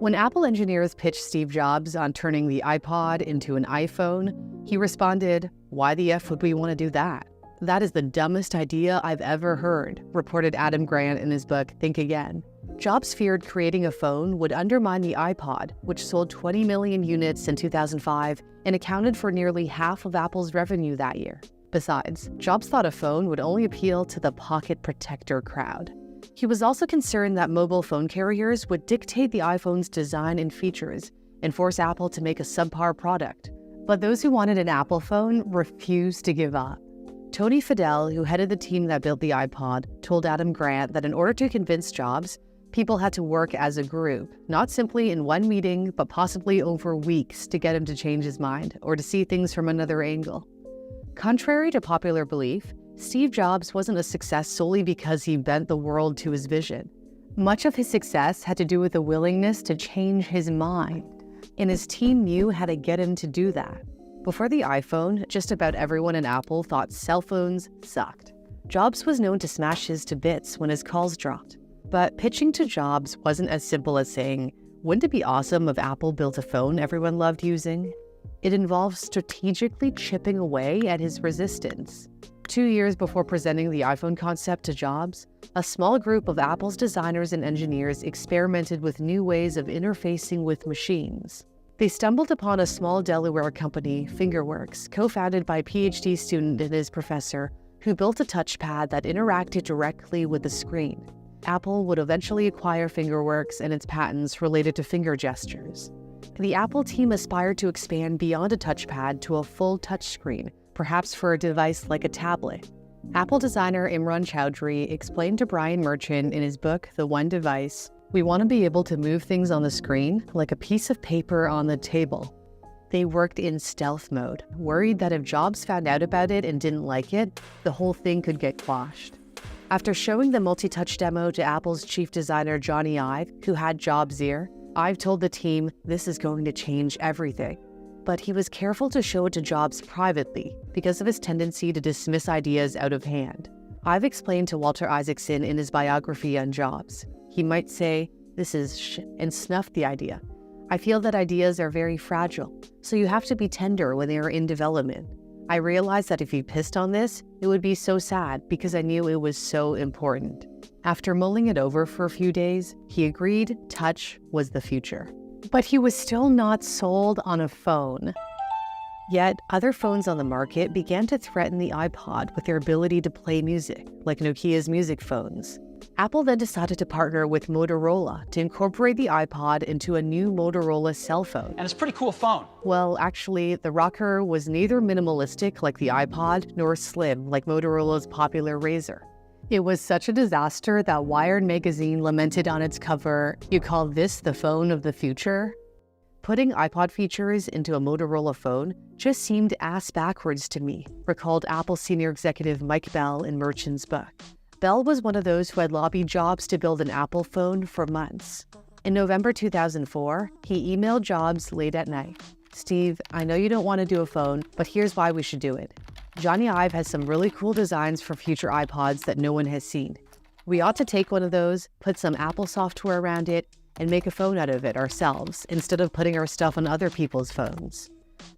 When Apple engineers pitched Steve Jobs on turning the iPod into an iPhone, he responded, "Why the F would we want to do that? That is the dumbest idea I've ever heard," reported Adam Grant in his book, Think Again. Jobs feared creating a phone would undermine the iPod, which sold 20 million units in 2005 and accounted for nearly half of Apple's revenue that year. Besides, Jobs thought a phone would only appeal to the pocket protector crowd. He was also concerned that mobile phone carriers would dictate the iPhone's design and features and force Apple to make a subpar product. But those who wanted an Apple phone refused to give up. Tony Fadell, who headed the team that built the iPod, told Adam Grant that in order to convince Jobs, people had to work as a group, not simply in one meeting, but possibly over weeks to get him to change his mind or to see things from another angle. Contrary to popular belief, Steve Jobs wasn't a success solely because he bent the world to his vision. Much of his success had to do with the willingness to change his mind, and his team knew how to get him to do that. Before the iPhone, just about everyone in Apple thought cell phones sucked. Jobs was known to smash his to bits when his calls dropped. But pitching to Jobs wasn't as simple as saying, "Wouldn't it be awesome if Apple built a phone everyone loved using?" It involved strategically chipping away at his resistance. 2 years before presenting the iPhone concept to Jobs, a small group of Apple's designers and engineers experimented with new ways of interfacing with machines. They stumbled upon a small Delaware company, Fingerworks, co-founded by a PhD student and his professor, who built a touchpad that interacted directly with the screen. Apple would eventually acquire Fingerworks and its patents related to finger gestures. The Apple team aspired to expand beyond a touchpad to a full touchscreen, perhaps for a device like a tablet. Apple designer Imran Chowdhury explained to Brian Merchant in his book, The One Device, "We want to be able to move things on the screen like a piece of paper on the table." They worked in stealth mode, worried that if Jobs found out about it and didn't like it, the whole thing could get quashed. After showing the multi-touch demo to Apple's chief designer Johnny Ive, who had Jobs' ear, Ive told the team, "This is going to change everything." But he was careful to show it to Jobs privately because of his tendency to dismiss ideas out of hand. Ive explained to Walter Isaacson in his biography on Jobs. He might say, "This is and snuff the idea. I feel that ideas are very fragile, so you have to be tender when they are in development. I realized that if he pissed on this, it would be so sad because I knew it was so important." After mulling it over for a few days, he agreed touch was the future. But he was still not sold on a phone. Yet, other phones on the market began to threaten the iPod with their ability to play music, like Nokia's music phones. Apple then decided to partner with Motorola to incorporate the iPod into a new Motorola cell phone. And it's a pretty cool phone. Well, actually, the rocker was neither minimalistic like the iPod nor slim like Motorola's popular Razr. It was such a disaster that Wired magazine lamented on its cover, "You call this the phone of the future?" Putting iPod features into a Motorola phone just seemed ass backwards to me, recalled Apple senior executive Mike Bell in Merchant's book. Bell was one of those who had lobbied Jobs to build an Apple phone for months. In November 2004, he emailed Jobs late at night. "Steve, I know you don't want to do a phone, but here's why we should do it. Johnny Ive has some really cool designs for future iPods that no one has seen. We ought to take one of those, put some Apple software around it, and make a phone out of it ourselves instead of putting our stuff on other people's phones."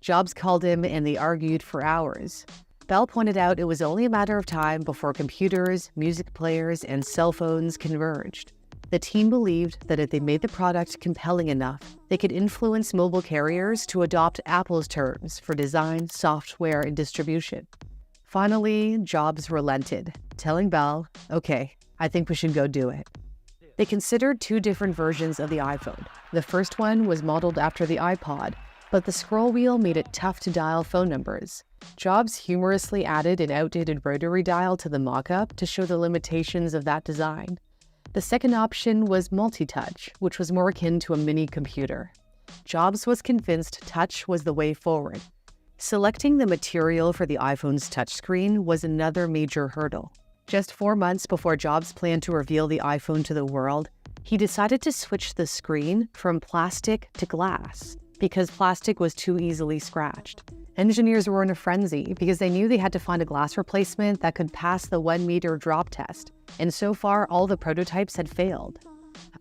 Jobs called him and they argued for hours. Bell pointed out it was only a matter of time before computers, music players, and cell phones converged. The team believed that if they made the product compelling enough, they could influence mobile carriers to adopt Apple's terms for design, software, and distribution. Finally, Jobs relented, telling Bell, "Okay, I think we should go do it." They considered 2 different versions of the iPhone. The first one was modeled after the iPod, but the scroll wheel made it tough to dial phone numbers. Jobs humorously added an outdated rotary dial to the mock-up to show the limitations of that design. The second option was multi-touch, which was more akin to a mini computer. Jobs was convinced touch was the way forward. Selecting the material for the iPhone's touchscreen was another major hurdle. Just 4 months before Jobs planned to reveal the iPhone to the world, he decided to switch the screen from plastic to glass because plastic was too easily scratched. Engineers were in a frenzy because they knew they had to find a glass replacement that could pass the 1-meter drop test, and so far all the prototypes had failed.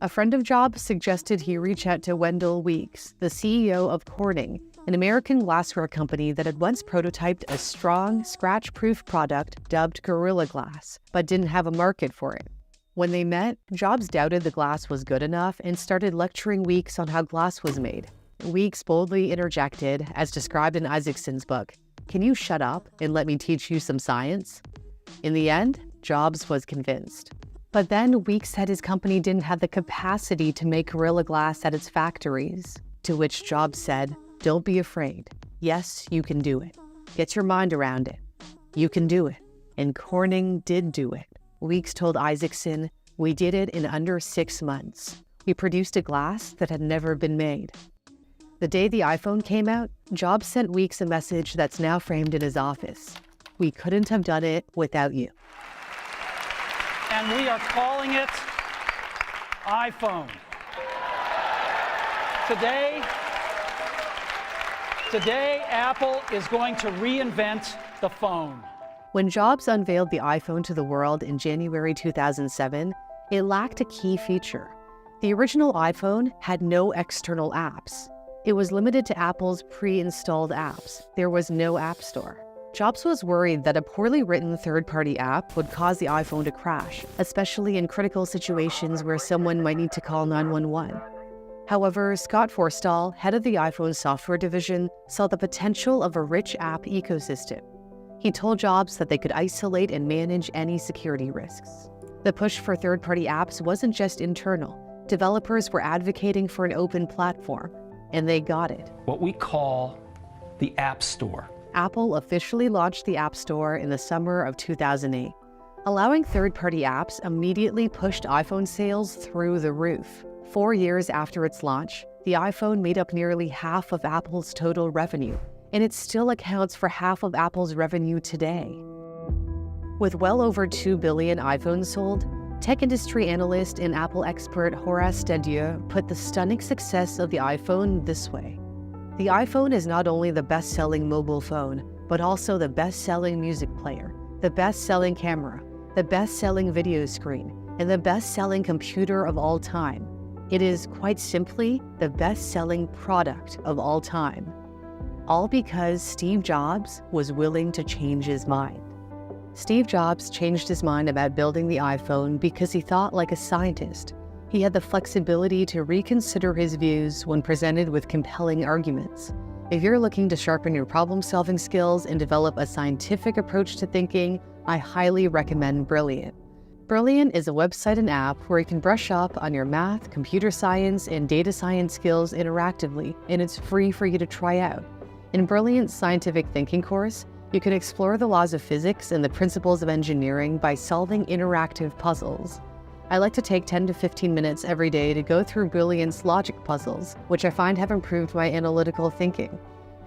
A friend of Jobs suggested he reach out to Wendell Weeks, the CEO of Corning, an American glassware company that had once prototyped a strong, scratch-proof product dubbed Gorilla Glass, but didn't have a market for it. When they met, Jobs doubted the glass was good enough and started lecturing Weeks on how glass was made. Weeks boldly interjected, as described in Isaacson's book, "Can you shut up and let me teach you some science?" In the end, Jobs was convinced. But then Weeks said his company didn't have the capacity to make Gorilla Glass at its factories, to which Jobs said, "Don't be afraid. Yes, you can do it. Get your mind around it. You can do it." And Corning did do it. Weeks told Isaacson, "We did it in under 6 months. We produced a glass that had never been made." The day the iPhone came out, Jobs sent Weeks a message that's now framed in his office. "We couldn't have done it without you." And we are calling it iPhone. Today, Apple is going to reinvent the phone. When Jobs unveiled the iPhone to the world in January 2007, it lacked a key feature. The original iPhone had no external apps. It was limited to Apple's pre-installed apps. There was no app store. Jobs was worried that a poorly written third-party app would cause the iPhone to crash, especially in critical situations where someone might need to call 911. However, Scott Forstall, head of the iPhone software division, saw the potential of a rich app ecosystem. He told Jobs that they could isolate and manage any security risks. The push for third-party apps wasn't just internal. Developers were advocating for an open platform, and they got it. What we call the App Store. Apple officially launched the App Store in the summer of 2008. Allowing third-party apps immediately pushed iPhone sales through the roof. 4 years after its launch, the iPhone made up nearly half of Apple's total revenue, and it still accounts for half of Apple's revenue today. With well over 2 billion iPhones sold, tech industry analyst and Apple expert Horace Dedieu put the stunning success of the iPhone this way. The iPhone is not only the best-selling mobile phone, but also the best-selling music player, the best-selling camera, the best-selling video screen, and the best-selling computer of all time. It is, quite simply, the best-selling product of all time. All because Steve Jobs was willing to change his mind. Steve Jobs changed his mind about building the iPhone because he thought like a scientist. He had the flexibility to reconsider his views when presented with compelling arguments. If you're looking to sharpen your problem-solving skills and develop a scientific approach to thinking, I highly recommend Brilliant. Brilliant is a website and app where you can brush up on your math, computer science, and data science skills interactively, and it's free for you to try out. In Brilliant's scientific thinking course, you can explore the laws of physics and the principles of engineering by solving interactive puzzles. I like to take 10 to 15 minutes every day to go through Brilliant's logic puzzles, which I find have improved my analytical thinking.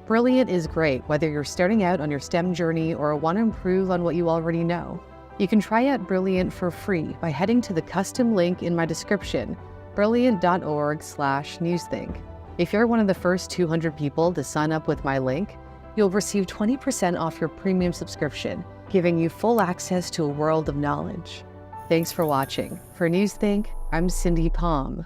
Brilliant is great whether you're starting out on your STEM journey or want to improve on what you already know. You can try out Brilliant for free by heading to the custom link in my description, brilliant.org/newsthink. If you're one of the first 200 people to sign up with my link, you'll receive 20% off your premium subscription, giving you full access to a world of knowledge. Thanks for watching. For Newsthink, I'm Cindy Palm.